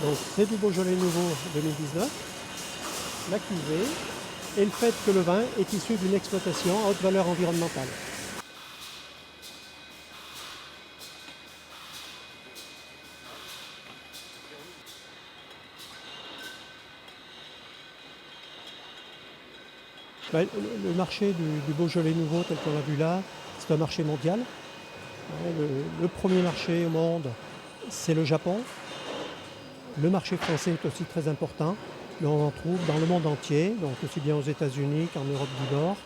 Donc c'est du Beaujolais nouveau 2019, la cuvée et le fait que le vin est issu d'une exploitation à haute valeur environnementale. Ben, le marché du Beaujolais nouveau tel qu'on l'a vu là, c'est un marché mondial. Le premier marché au monde, c'est le Japon. Le marché français est aussi très important, mais on en trouve dans le monde entier, donc aussi bien aux États-Unis qu'en Europe du Nord.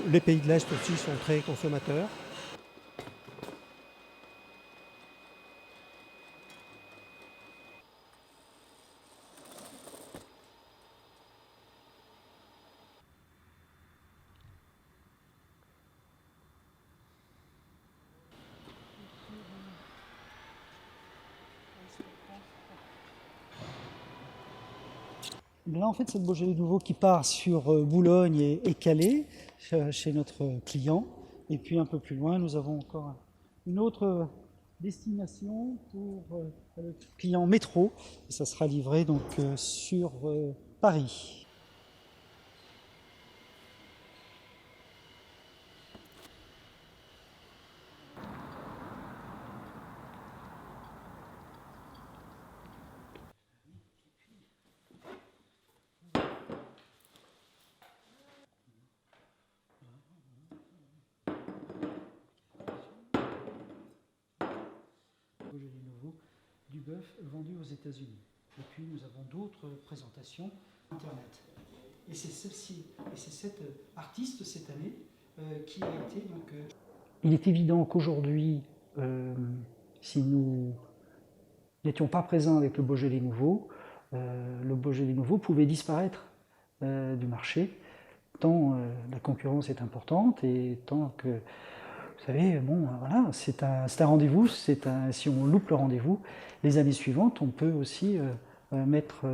Les pays de l'Est aussi sont très consommateurs. Là, en fait, c'est le Beaujolais nouveau qui part sur Boulogne et Calais, chez notre client. Et puis un peu plus loin, nous avons encore une autre destination pour le client métro. Et ça sera livré donc sur Paris. Beaujolais nouveau, du bœuf vendu aux États-Unis. Et puis nous avons d'autres présentations Internet. Et c'est celle-ci, et c'est cette artiste cette année qui a été donc. Il est évident qu'aujourd'hui, si nous n'étions pas présents avec le Beaujolais nouveau, le Beaujolais nouveau pouvait disparaître du marché, tant la concurrence est importante et tant que, vous savez, bon, voilà, c'est un rendez-vous, si on loupe le rendez-vous, les années suivantes, on peut aussi mettre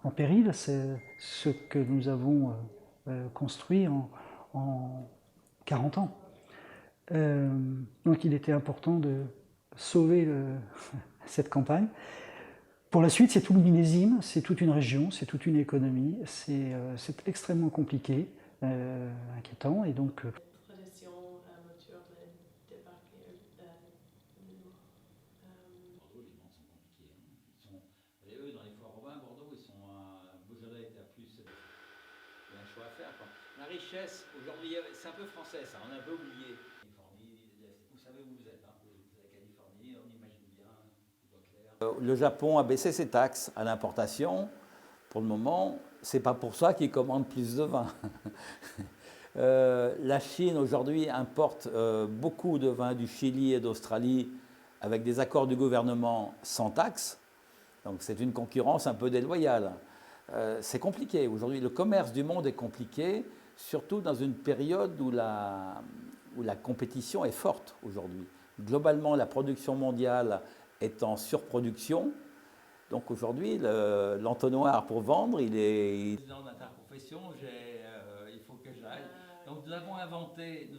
en péril ce que nous avons construit en 40 ans. Donc il était important de sauver cette campagne. Pour la suite, c'est tout le millésime, c'est toute une région, c'est toute une économie, c'est extrêmement compliqué, inquiétant, et donc Tradition amateur de débarquer Bordeaux, les ventes sont compliquées. Eux, dans les foires au vin, Bordeaux, ils sont Beaujolais était à plus. Il y a un choix à faire, quoi. La richesse, aujourd'hui, c'est un peu français, ça, on a un peu oublié. Vous savez où vous êtes, hein. Vous êtes la Californie, on imagine bien, voie claire. Le Japon a baissé ses taxes à l'importation. Pour le moment, c'est pas pour ça qu'ils commandent plus de vin. La Chine aujourd'hui importe beaucoup de vin du Chili et d'Australie avec des accords du gouvernement sans taxe. Donc c'est une concurrence un peu déloyale. C'est compliqué. Aujourd'hui, le commerce du monde est compliqué, surtout dans une période où la compétition est forte aujourd'hui. Globalement, la production mondiale est en surproduction. Donc aujourd'hui, l'entonnoir pour vendre, il est... Dans l'interprofession, il faut que j'aille. Donc nous avons inventé,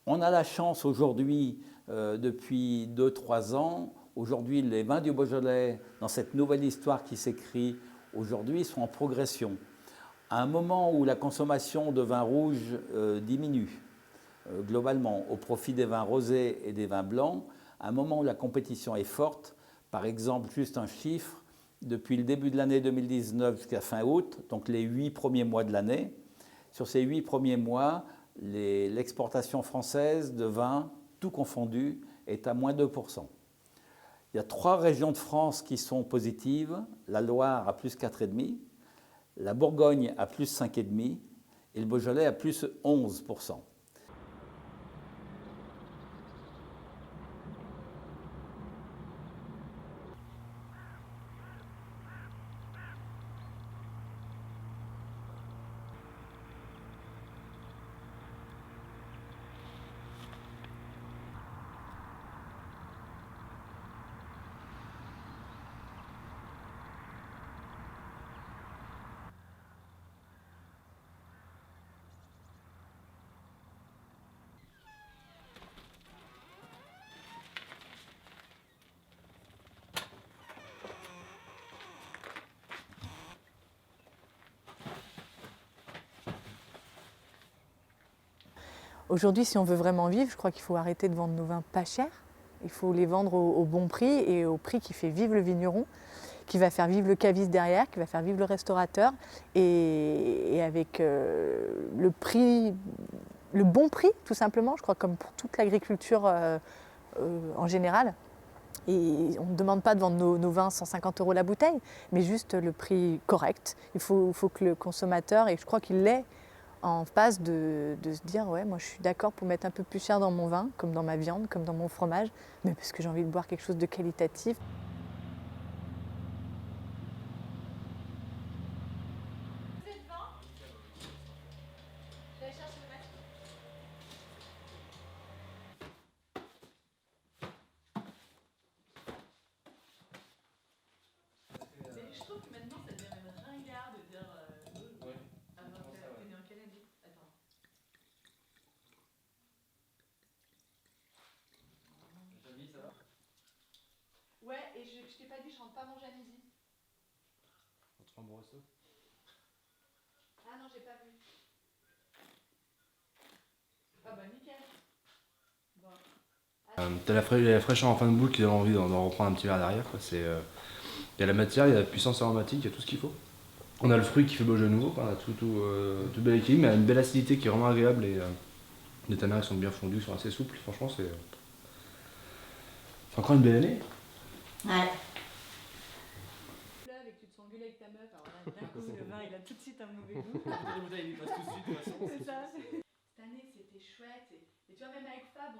On a la chance aujourd'hui, depuis 2-3 ans, aujourd'hui les vins du Beaujolais, dans cette nouvelle histoire qui s'écrit aujourd'hui, sont en progression. À un moment où la consommation de vin rouge diminue, globalement, au profit des vins rosés et des vins blancs, à un moment où la compétition est forte, par exemple, juste un chiffre, depuis le début de l'année 2019 jusqu'à fin août, donc les 8 premiers mois de l'année, sur ces 8 premiers mois, l'exportation française de vin, tout confondu, est à moins 2%. Il y a 3 régions de France qui sont positives, la Loire à plus 4,5%, la Bourgogne à plus 5,5% et le Beaujolais à plus 11%. Aujourd'hui, si on veut vraiment vivre, je crois qu'il faut arrêter de vendre nos vins pas chers. Il faut les vendre au bon prix et au prix qui fait vivre le vigneron, qui va faire vivre le caviste derrière, qui va faire vivre le restaurateur. Et avec le prix, le bon prix, tout simplement, je crois, comme pour toute l'agriculture en général. Et on ne demande pas de vendre nos vins 150 € la bouteille, mais juste le prix correct. Il faut que le consommateur, et je crois qu'il l'est, en phase de se dire ouais, moi je suis d'accord pour mettre un peu plus cher dans mon vin, comme dans ma viande, comme dans mon fromage, mais parce que j'ai envie de boire quelque chose de qualitatif. Mais je trouve que maintenant ça devient même ringard de dire t'es né en quelle année? Attends. Jamie, ça va? Ouais, et je t'ai pas dit, je rentre pas manger à midi. On te fait un bon resto? Ah non, j'ai pas vu. Ah bah nickel. Bon. T'as la fraîcheur en fin de boucle qui donne envie d'en reprendre un petit verre derrière. Il y a la matière, il y a la puissance aromatique, il y a tout ce qu'il faut. On a le fruit qui fait Beaujolais nouveau, on a tout bel équilibre, mais une belle acidité qui est vraiment agréable et les tanins ils sont bien fondus, ils sont assez souples. Franchement, c'est encore une belle année. Ouais. Et que tu te sens engueuler avec ta meuf, alors là, d'un coup, le vin, il a tout de suite un mauvais goût. Les bouteilles, ils passent tout de suite, de toute façon. C'est ça. Cette année, c'était chouette. Et tu vois, même avec Fab,